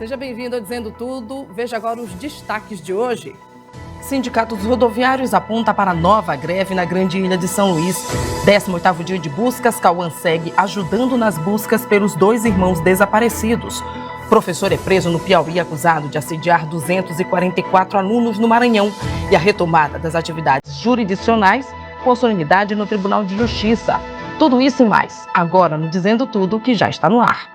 Seja bem-vindo ao Dizendo Tudo. Veja agora os destaques de hoje. Sindicato dos Rodoviários aponta para nova greve na Grande Ilha de São Luís. 18º dia de buscas, Cauã segue ajudando nas buscas pelos 2 irmãos desaparecidos. Professor é preso no Piauí acusado de assediar 244 alunos no Maranhão. E a retomada das atividades jurisdicionais com solenidade no Tribunal de Justiça. Tudo isso e mais, agora no Dizendo Tudo, que já está no ar.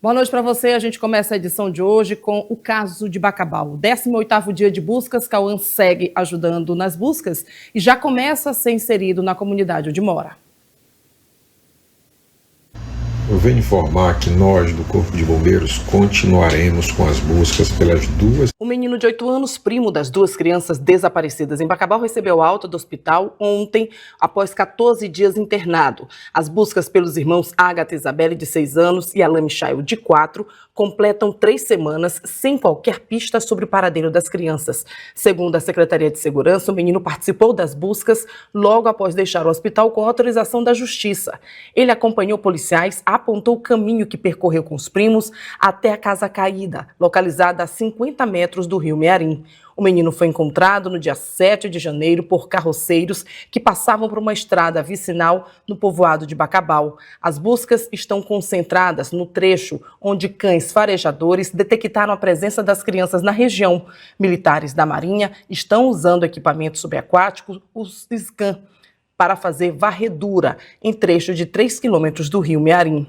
Boa noite para você. A gente começa a edição de hoje com o caso de Bacabal. 18º dia de buscas, Cauã segue ajudando nas buscas e já começa a ser inserido na comunidade onde mora. Eu venho informar que nós, do Corpo de Bombeiros, continuaremos com as buscas pelas 2... O menino de 8 anos, primo das 2 crianças desaparecidas em Bacabal, recebeu alta do hospital ontem, após 14 dias internado. As buscas pelos irmãos Agatha Isabelle, de 6 anos, e Alain Michael, de 4, completam 3 semanas sem qualquer pista sobre o paradeiro das crianças. Segundo a Secretaria de Segurança, o menino participou das buscas logo após deixar o hospital com autorização da Justiça. Ele acompanhou policiais, apontou o caminho que percorreu com os primos até a Casa Caída, localizada a 50 metros do Rio Mearim. O menino foi encontrado no dia 7 de janeiro por carroceiros que passavam por uma estrada vicinal no povoado de Bacabal. As buscas estão concentradas no trecho onde cães farejadores detectaram a presença das crianças na região. Militares da Marinha estão usando equipamentos subaquáticos, os SCAN, para fazer varredura em trecho de 3 quilômetros do Rio Mearim.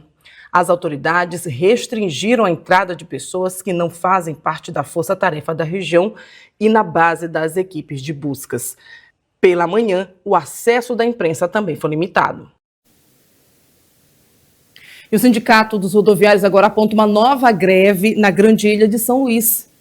As autoridades restringiram a entrada de pessoas que não fazem parte da força-tarefa da região e na base das equipes de buscas. Pela manhã, o acesso da imprensa também foi limitado. E o Sindicato dos Rodoviários agora aponta uma nova greve na Grande Ilha de São Luís.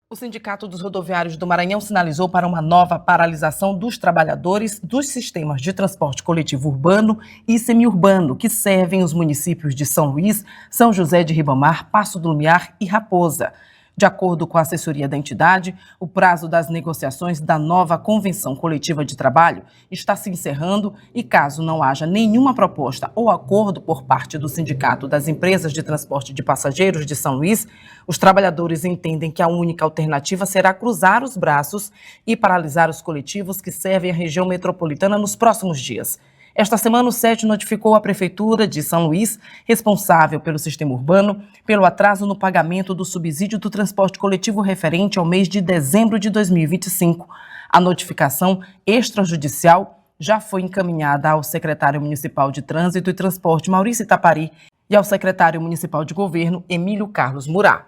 O Sindicato dos Rodoviários do Maranhão sinalizou para uma nova paralisação dos trabalhadores dos sistemas de transporte coletivo urbano e semiurbano que servem os municípios de São Luís, São José de Ribamar, Passo do Lumiar e Raposa. De acordo com a assessoria da entidade, o prazo das negociações da nova Convenção Coletiva de Trabalho está se encerrando e, caso não haja nenhuma proposta ou acordo por parte do Sindicato das Empresas de Transporte de Passageiros de São Luís, os trabalhadores entendem que a única alternativa será cruzar os braços e paralisar os coletivos que servem a região metropolitana nos próximos dias. Esta semana, o SET notificou a Prefeitura de São Luís, responsável pelo sistema urbano, pelo atraso no pagamento do subsídio do transporte coletivo referente ao mês de dezembro de 2025. A notificação extrajudicial já foi encaminhada ao secretário municipal de Trânsito e Transporte, Maurício Itapari, e ao secretário municipal de Governo, Emílio Carlos Murá.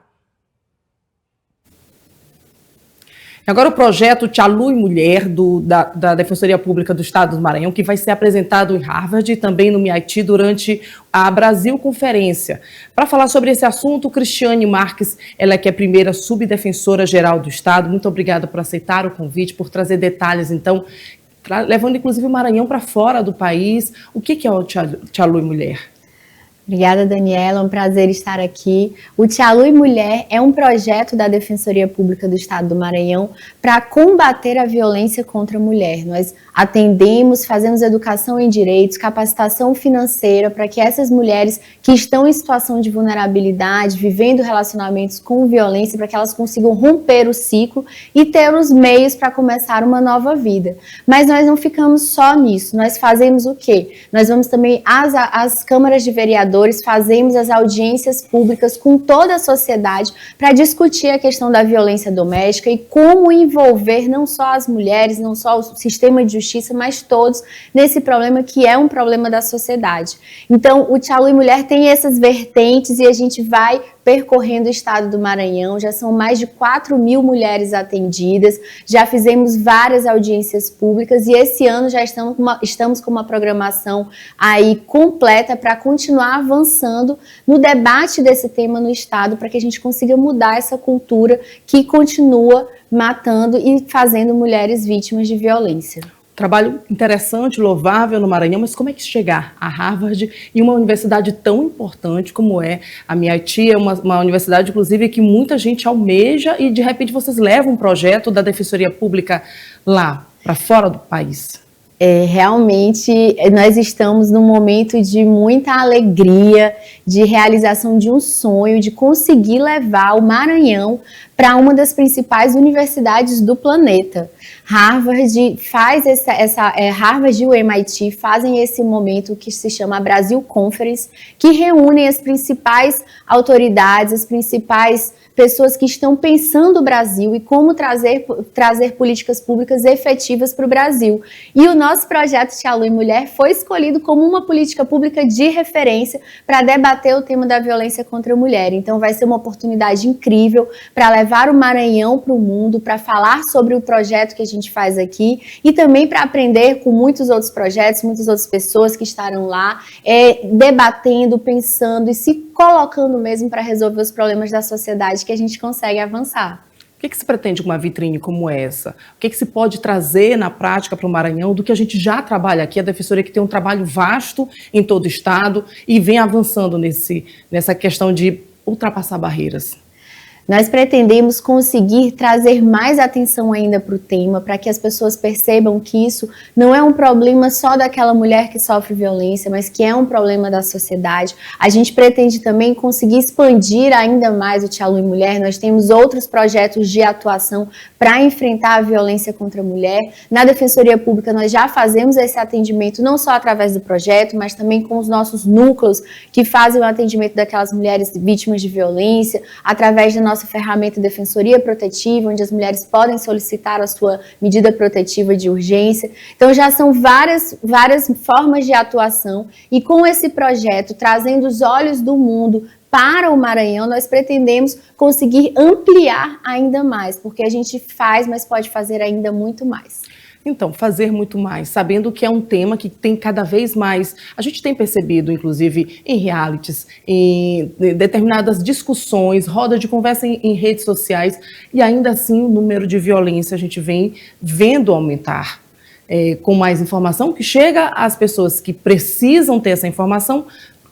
Agora o projeto Te Alui Mulher, da Defensoria Pública do Estado do Maranhão, que vai ser apresentado em Harvard e também no MIT durante a Brasil Conferência. Para falar sobre esse assunto, Cristiane Marques, ela que é a primeira subdefensora geral do Estado. Muito obrigada por aceitar o convite, por trazer detalhes, então, levando inclusive o Maranhão para fora do país. O que é o Te Alui Mulher? Obrigada, Daniela. É um prazer estar aqui. O Te Alui Mulher é um projeto da Defensoria Pública do Estado do Maranhão para combater a violência contra a mulher. Nós atendemos, fazemos educação em direitos, capacitação financeira para que essas mulheres que estão em situação de vulnerabilidade, vivendo relacionamentos com violência, para que elas consigam romper o ciclo e ter os meios para começar uma nova vida. Mas nós não ficamos só nisso. Nós fazemos o quê? Nós vamos também às câmaras de vereadores, fazemos as audiências públicas com toda a sociedade para discutir a questão da violência doméstica e como envolver não só as mulheres, não só o sistema de justiça, mas todos nesse problema que é um problema da sociedade. Então, o Te Alui Mulher tem essas vertentes e a gente vai percorrendo o estado do Maranhão. Já são mais de 4.000 mulheres atendidas, já fizemos várias audiências públicas e esse ano já estamos com uma programação aí completa para continuar avançando no debate desse tema no estado, para que a gente consiga mudar essa cultura que continua matando e fazendo mulheres vítimas de violência. Trabalho interessante, louvável no Maranhão, mas como é que chegar a Harvard e uma universidade tão importante como é a MIT, é uma universidade, inclusive, que muita gente almeja e, de repente, vocês levam um projeto da Defensoria Pública lá, para fora do país? Realmente, nós estamos num momento de muita alegria, de realização de um sonho, de conseguir levar o Maranhão para uma das principais universidades do planeta. Harvard faz Harvard e o MIT fazem esse momento que se chama Brasil Conference, que reúne as principais autoridades, as principais pessoas que estão pensando o Brasil e como trazer políticas públicas efetivas para o Brasil. E o nosso projeto Tia Lu e Mulher foi escolhido como uma política pública de referência para debater o tema da violência contra a mulher. Então vai ser uma oportunidade incrível para levar o Maranhão para o mundo, para falar sobre o projeto que a gente faz aqui e também para aprender com muitos outros projetos, muitas outras pessoas que estarão lá, debatendo, pensando e se colocando mesmo para resolver os problemas da sociedade que a gente consegue avançar. O que se pretende com uma vitrine como essa? O que se pode trazer na prática para o Maranhão do que a gente já trabalha aqui? A Defensoria que tem um trabalho vasto em todo o estado e vem avançando nessa questão de ultrapassar barreiras. Nós pretendemos conseguir trazer mais atenção ainda para o tema, para que as pessoas percebam que isso não é um problema só daquela mulher que sofre violência, mas que é um problema da sociedade. A gente pretende também conseguir expandir ainda mais o Tia Lu e Mulher. Nós temos outros projetos de atuação para enfrentar a violência contra a mulher. Na Defensoria Pública nós já fazemos esse atendimento não só através do projeto, mas também com os nossos núcleos que fazem o atendimento daquelas mulheres vítimas de violência, através da nossa ferramenta Defensoria Protetiva, onde as mulheres podem solicitar a sua medida protetiva de urgência. Então já são várias formas de atuação e com esse projeto, trazendo os olhos do mundo para o Maranhão, nós pretendemos conseguir ampliar ainda mais, porque a gente faz, mas pode fazer ainda muito mais. Então, fazer muito mais, sabendo que é um tema que tem cada vez mais, a gente tem percebido, inclusive, em realities, em determinadas discussões, rodas de conversa em redes sociais, e ainda assim o número de violência a gente vem vendo aumentar. Com mais informação que chega às pessoas que precisam ter essa informação,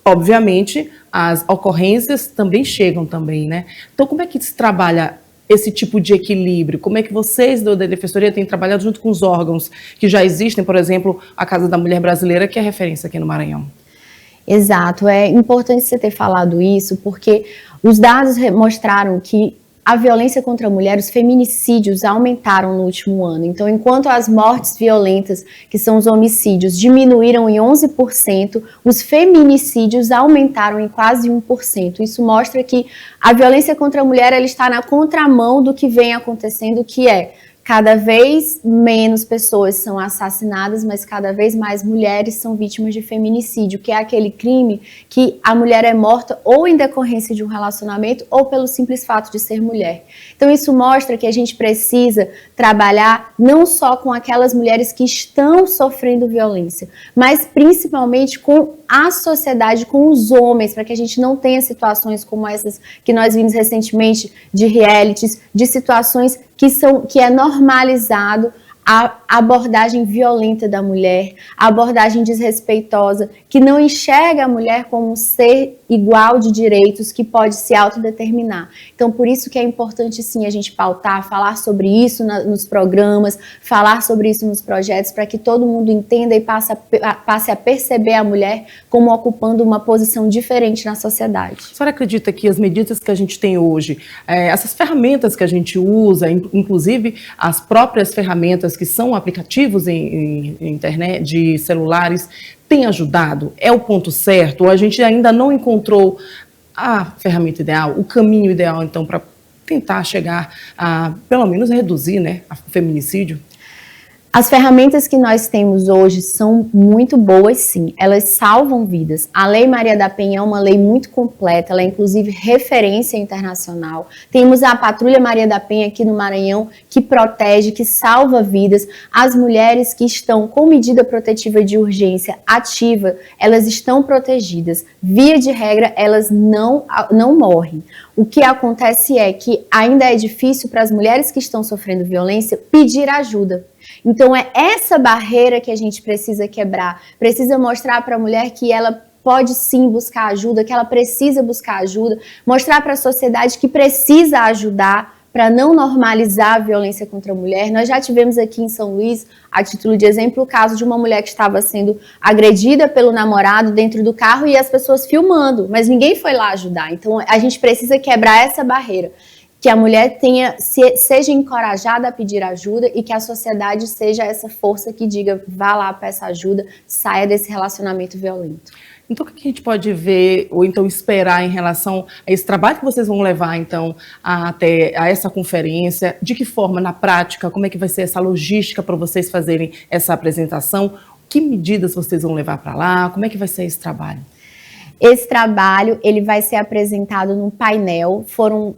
obviamente, as ocorrências também chegam também, né? Então, como é que se trabalha esse tipo de equilíbrio? Como é que vocês da Defensoria têm trabalhado junto com os órgãos que já existem, por exemplo, a Casa da Mulher Brasileira, que é referência aqui no Maranhão? Exato, é importante você ter falado isso, porque os dados mostraram que a violência contra a mulher, os feminicídios aumentaram no último ano. Então, enquanto as mortes violentas, que são os homicídios, diminuíram em 11%, os feminicídios aumentaram em quase 1%. Isso mostra que a violência contra a mulher ela está na contramão do que vem acontecendo, que é cada vez menos pessoas são assassinadas, mas cada vez mais mulheres são vítimas de feminicídio, que é aquele crime que a mulher é morta ou em decorrência de um relacionamento ou pelo simples fato de ser mulher. Então isso mostra que a gente precisa trabalhar não só com aquelas mulheres que estão sofrendo violência, mas principalmente com a sociedade, com os homens, para que a gente não tenha situações como essas que nós vimos recentemente de realities, de situações que é normalizado a abordagem violenta da mulher, a abordagem desrespeitosa, que não enxerga a mulher como um ser igual de direitos, que pode se autodeterminar. Então, por isso que é importante, sim, a gente pautar, falar sobre isso nos programas, falar sobre isso nos projetos, para que todo mundo entenda e passe a perceber a mulher como ocupando uma posição diferente na sociedade. A senhora acredita que as medidas que a gente tem hoje, essas ferramentas que a gente usa, inclusive as próprias ferramentas que são aplicativos em internet, de celulares, tem ajudado? É o ponto certo? Ou a gente ainda não encontrou a ferramenta ideal, o caminho ideal, então, para tentar chegar a, pelo menos, reduzir, né, o feminicídio? As ferramentas que nós temos hoje são muito boas, sim. Elas salvam vidas. A Lei Maria da Penha é uma lei muito completa, ela é inclusive referência internacional. Temos a Patrulha Maria da Penha aqui no Maranhão, que protege, que salva vidas. As mulheres que estão com medida protetiva de urgência ativa, elas estão protegidas. Via de regra, elas não morrem. O que acontece é que ainda é difícil para as mulheres que estão sofrendo violência pedir ajuda. Então é essa barreira que a gente precisa quebrar, precisa mostrar para a mulher que ela pode sim buscar ajuda, que ela precisa buscar ajuda, mostrar para a sociedade que precisa ajudar para não normalizar a violência contra a mulher. Nós já tivemos aqui em São Luís, a título de exemplo, o caso de uma mulher que estava sendo agredida pelo namorado dentro do carro e as pessoas filmando, mas ninguém foi lá ajudar. Então a gente precisa quebrar essa barreira, que a mulher seja encorajada a pedir ajuda e que a sociedade seja essa força que diga, vá lá, peça ajuda, saia desse relacionamento violento. Então, o que a gente pode ver ou então esperar em relação a esse trabalho que vocês vão levar, então, até a essa conferência? De que forma, na prática, como é que vai ser essa logística para vocês fazerem essa apresentação? Que medidas vocês vão levar para lá? Como é que vai ser esse trabalho? Esse trabalho ele vai ser apresentado num painel. Foram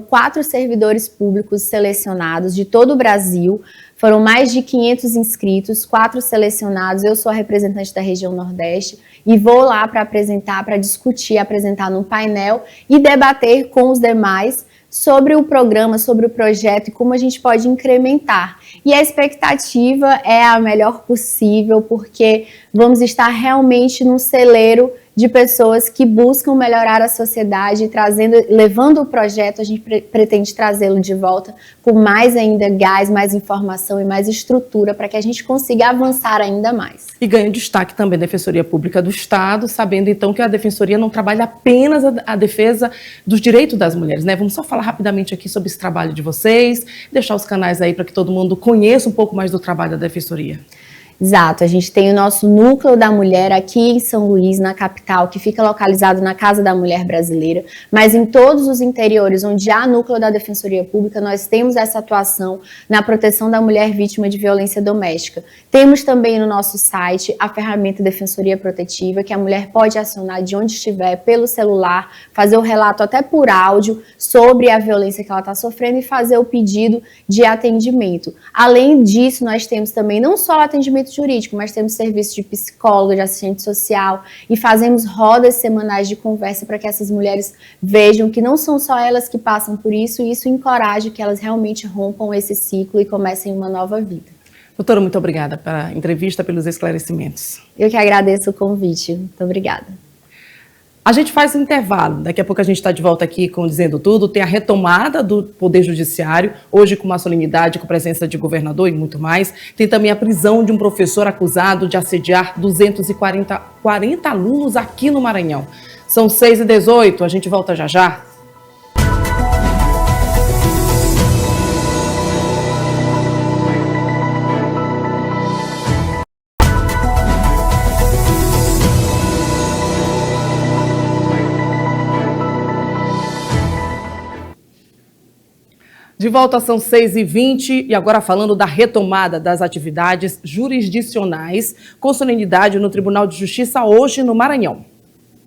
4 servidores públicos selecionados de todo o Brasil. Foram mais de 500 inscritos, 4 selecionados. Eu sou a representante da região Nordeste e vou lá para apresentar, para discutir, apresentar num painel e debater com os demais sobre o programa, sobre o projeto e como a gente pode incrementar. E a expectativa é a melhor possível, porque vamos estar realmente num celeiro de pessoas que buscam melhorar a sociedade, levando o projeto, a gente pretende trazê-lo de volta com mais ainda gás, mais informação e mais estrutura para que a gente consiga avançar ainda mais. E ganha destaque também a Defensoria Pública do Estado, sabendo então que a Defensoria não trabalha apenas a defesa dos direitos das mulheres, né? Vamos só falar rapidamente aqui sobre esse trabalho de vocês, deixar os canais aí para que todo mundo conheça um pouco mais do trabalho da Defensoria. Exato, a gente tem o nosso Núcleo da Mulher aqui em São Luís, na capital, que fica localizado na Casa da Mulher Brasileira, mas em todos os interiores onde há núcleo da Defensoria Pública, nós temos essa atuação na proteção da mulher vítima de violência doméstica. Temos também no nosso site a ferramenta Defensoria Protetiva, que a mulher pode acionar de onde estiver, pelo celular, fazer o relato até por áudio sobre a violência que ela está sofrendo e fazer o pedido de atendimento. Além disso, nós temos também não só o atendimento jurídico, mas temos serviço de psicólogo, de assistente social e fazemos rodas semanais de conversa para que essas mulheres vejam que não são só elas que passam por isso e isso encoraja que elas realmente rompam esse ciclo e comecem uma nova vida. Doutora, muito obrigada pela entrevista, pelos esclarecimentos. Eu que agradeço o convite. Muito obrigada. A gente faz um intervalo, daqui a pouco a gente está de volta aqui com Dizendo Tudo, tem a retomada do Poder Judiciário, hoje com uma solenidade, com presença de governador e muito mais. Tem também a prisão de um professor acusado de assediar 240 alunos aqui no Maranhão. São 6h18, a gente volta já já. De volta, são 6h20 e agora falando da retomada das atividades jurisdicionais com solenidade no Tribunal de Justiça hoje no Maranhão.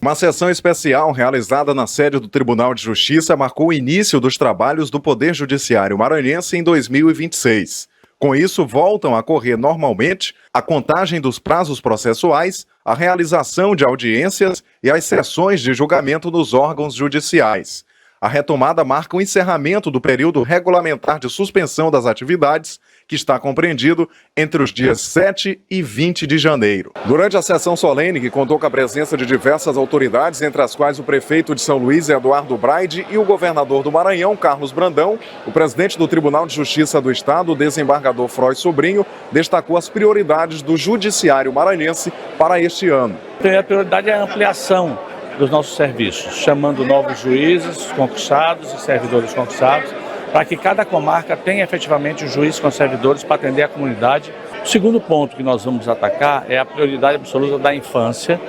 Uma sessão especial realizada na sede do Tribunal de Justiça marcou o início dos trabalhos do Poder Judiciário maranhense em 2026. Com isso, voltam a correr normalmente a contagem dos prazos processuais, a realização de audiências e as sessões de julgamento nos órgãos judiciais. A retomada marca o encerramento do período regulamentar de suspensão das atividades, que está compreendido entre os dias 7 e 20 de janeiro. Durante a sessão solene, que contou com a presença de diversas autoridades, entre as quais o prefeito de São Luís, Eduardo Braide, e o governador do Maranhão, Carlos Brandão, o presidente do Tribunal de Justiça do Estado, o desembargador Froy Sobrinho, destacou as prioridades do judiciário maranhense para este ano. A primeira prioridade é a ampliação dos nossos serviços, chamando novos juízes concursados e servidores concursados, para que cada comarca tenha efetivamente os juízes com servidores para atender a comunidade. O segundo ponto que nós vamos atacar é a prioridade absoluta da infância,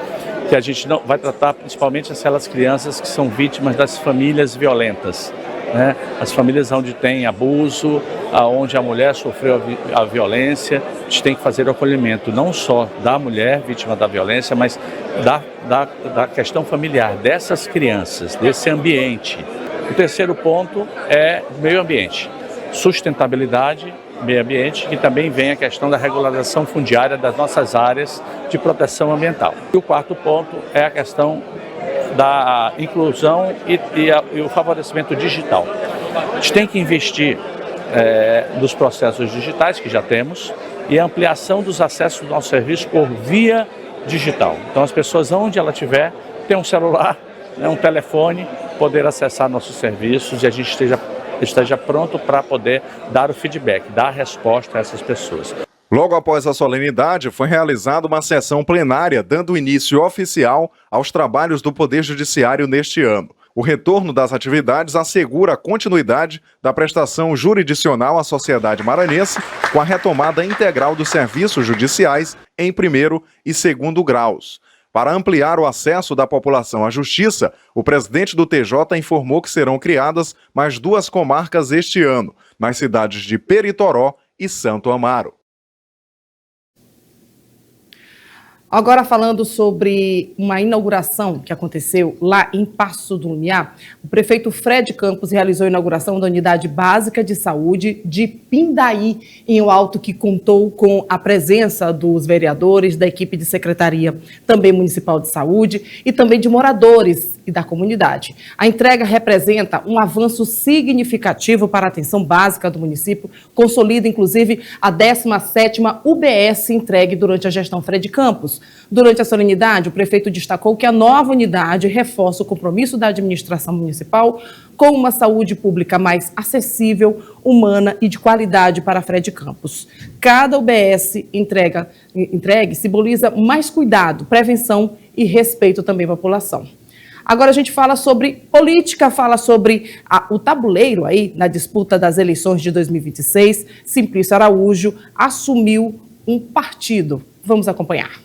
que a gente não vai tratar principalmente aquelas crianças que são vítimas das famílias violentas, né? As famílias onde tem abuso, onde a mulher sofreu a violência. A gente tem que fazer o acolhimento não só da mulher vítima da violência, mas da questão familiar, dessas crianças, desse ambiente. O terceiro ponto é meio ambiente, sustentabilidade, meio ambiente, que também vem a questão da regularização fundiária das nossas áreas de proteção ambiental. E o quarto ponto é a questão da inclusão e o favorecimento digital. A gente tem que investir dos processos digitais que já temos e a ampliação dos acessos do nosso serviço por via digital. Então as pessoas, onde ela estiver, tem um celular, um telefone, poder acessar nossos serviços e a gente esteja pronto para poder dar o feedback, dar a resposta a essas pessoas. Logo após a solenidade, foi realizada uma sessão plenária dando início oficial aos trabalhos do Poder Judiciário neste ano. O retorno das atividades assegura a continuidade da prestação jurisdicional à sociedade maranhense com a retomada integral dos serviços judiciais em primeiro e segundo graus. Para ampliar o acesso da população à justiça, o presidente do TJ informou que serão criadas mais 2 comarcas este ano, nas cidades de Peritoró e Santo Amaro. Agora falando sobre uma inauguração que aconteceu lá em Paço do Lumiar, o prefeito Fred Campos realizou a inauguração da Unidade Básica de Saúde de Pindaí, em O Alto, que contou com a presença dos vereadores, da equipe de secretaria também municipal de saúde e também de moradores e da comunidade. A entrega representa um avanço significativo para a atenção básica do município, consolida inclusive a 17ª UBS entregue durante a gestão Fred Campos. Durante a solenidade, o prefeito destacou que a nova unidade reforça o compromisso da administração municipal com uma saúde pública mais acessível, humana e de qualidade para Fred Campos. Cada UBS entregue simboliza mais cuidado, prevenção e respeito também à população. Agora a gente fala sobre política, fala sobre o tabuleiro aí na disputa das eleições de 2026. Simplício Araújo assumiu um partido. Vamos acompanhar.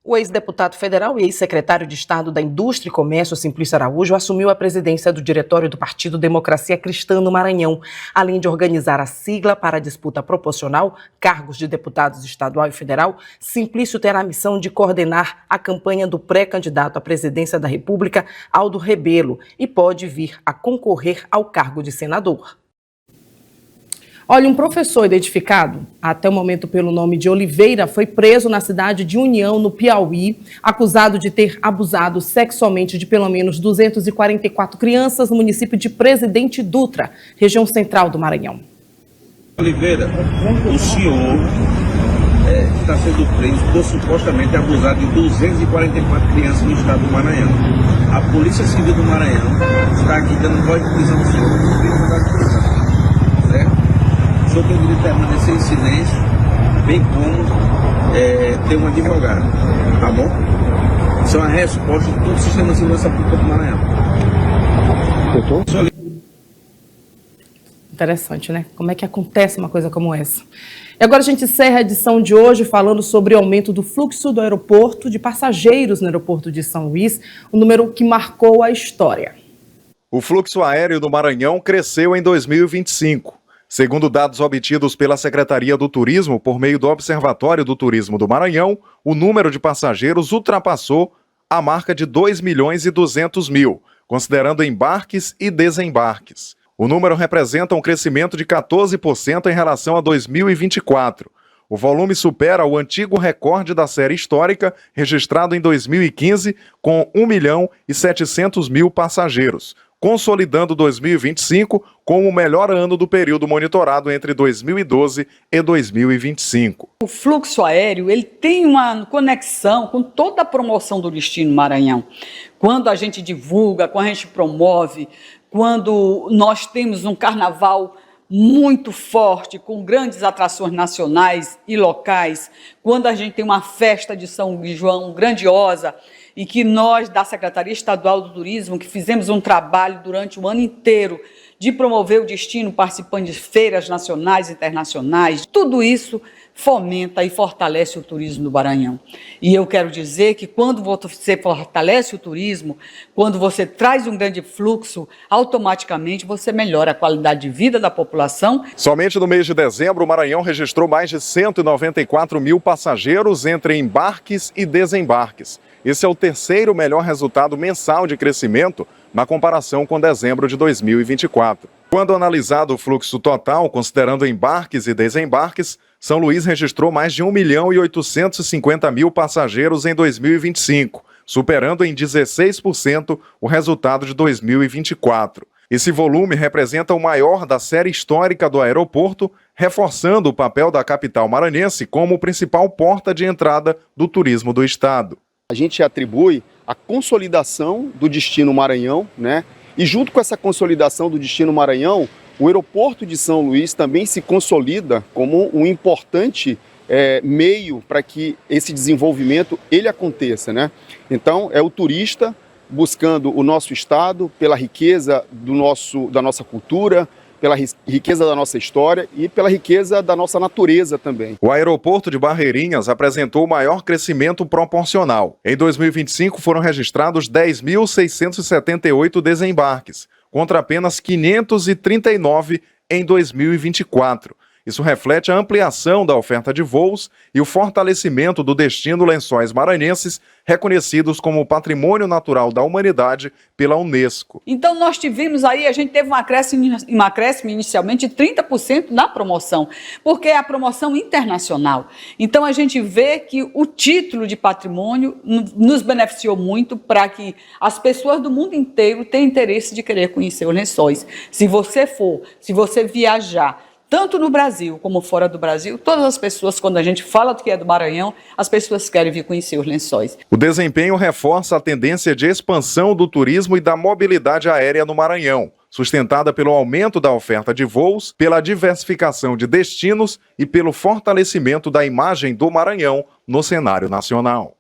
O ex-deputado federal e ex-secretário de Estado da Indústria e Comércio, Simplício Araújo, assumiu a presidência do diretório do Partido Democracia Cristã no Maranhão. Além de organizar a sigla para a disputa proporcional, cargos de deputados estadual e federal, Simplício terá a missão de coordenar a campanha do pré-candidato à presidência da República, Aldo Rebelo, e pode vir a concorrer ao cargo de senador. Olha, um professor identificado, até o momento pelo nome de Oliveira, foi preso na cidade de União, no Piauí, acusado de ter abusado sexualmente de pelo menos 244 crianças no município de Presidente Dutra, região central do Maranhão. Oliveira, o senhor está sendo preso por supostamente abusar de 244 crianças no estado do Maranhão. A Polícia Civil do Maranhão está aqui dando voz de prisão ao senhor. Certo? O senhor tem o direito de permanecer em silêncio, bem como ter um advogado, tá bom? Isso é uma resposta de todo o sistema de segurança pública do Maranhão. Interessante, né? Como é que acontece uma coisa como essa? E agora a gente encerra a edição de hoje falando sobre o aumento do fluxo do aeroporto, de passageiros no aeroporto de São Luís, um número que marcou a história. O fluxo aéreo do Maranhão cresceu em 2025. Segundo dados obtidos pela Secretaria do Turismo por meio do Observatório do Turismo do Maranhão, o número de passageiros ultrapassou a marca de 2.200.000, considerando embarques e desembarques. O número representa um crescimento de 14% em relação a 2024. O volume supera o antigo recorde da série histórica, registrado em 2015, com 1.700.000 passageiros, consolidando 2025 como o melhor ano do período monitorado entre 2012 e 2025. O fluxo aéreo ele tem uma conexão com toda a promoção do Destino Maranhão. Quando a gente divulga, quando a gente promove, quando nós temos um carnaval muito forte, com grandes atrações nacionais e locais, quando a gente tem uma festa de São João grandiosa, e que nós, da Secretaria Estadual do Turismo, que fizemos um trabalho durante o ano inteiro de promover o destino participando de feiras nacionais e internacionais, tudo isso fomenta e fortalece o turismo do Maranhão. E eu quero dizer que quando você fortalece o turismo, quando você traz um grande fluxo, automaticamente você melhora a qualidade de vida da população. Somente no mês de dezembro, o Maranhão registrou mais de 194.000 passageiros entre embarques e desembarques. Esse é o terceiro melhor resultado mensal de crescimento na comparação com dezembro de 2024. Quando analisado o fluxo total, considerando embarques e desembarques, São Luís registrou mais de 1.850.000 passageiros em 2025, superando em 16% o resultado de 2024. Esse volume representa o maior da série histórica do aeroporto, reforçando o papel da capital maranhense como principal porta de entrada do turismo do estado. A gente atribui a consolidação do destino Maranhão, né? E junto com essa consolidação do destino Maranhão, o aeroporto de São Luís também se consolida como um importante meio para que esse desenvolvimento ele aconteça, né? Então é o turista buscando o nosso estado pela riqueza da nossa cultura, pela riqueza da nossa história e pela riqueza da nossa natureza também. O aeroporto de Barreirinhas apresentou o maior crescimento proporcional. Em 2025 foram registrados 10.678 desembarques, contra apenas 539 em 2024. Isso reflete a ampliação da oferta de voos e o fortalecimento do destino Lençóis Maranhenses, reconhecidos como Patrimônio Natural da Humanidade pela Unesco. Então nós tivemos aí, a gente teve um acréscimo inicialmente de 30% na promoção, porque é a promoção internacional. Então a gente vê que o título de patrimônio nos beneficiou muito para que as pessoas do mundo inteiro tenham interesse de querer conhecer os Lençóis. Se você viajar, tanto no Brasil como fora do Brasil, todas as pessoas, quando a gente fala do que é do Maranhão, as pessoas querem vir conhecer os Lençóis. O desempenho reforça a tendência de expansão do turismo e da mobilidade aérea no Maranhão, sustentada pelo aumento da oferta de voos, pela diversificação de destinos e pelo fortalecimento da imagem do Maranhão no cenário nacional.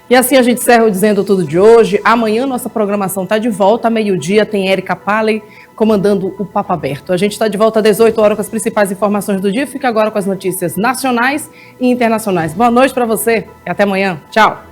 E assim a gente encerra o Dizendo Tudo de hoje. Amanhã nossa programação está de volta. Meio-dia tem Érica Paley comandando o Papo Aberto. A gente está de volta às 18 horas com as principais informações do dia. Fica agora com as notícias nacionais e internacionais. Boa noite para você e até amanhã. Tchau.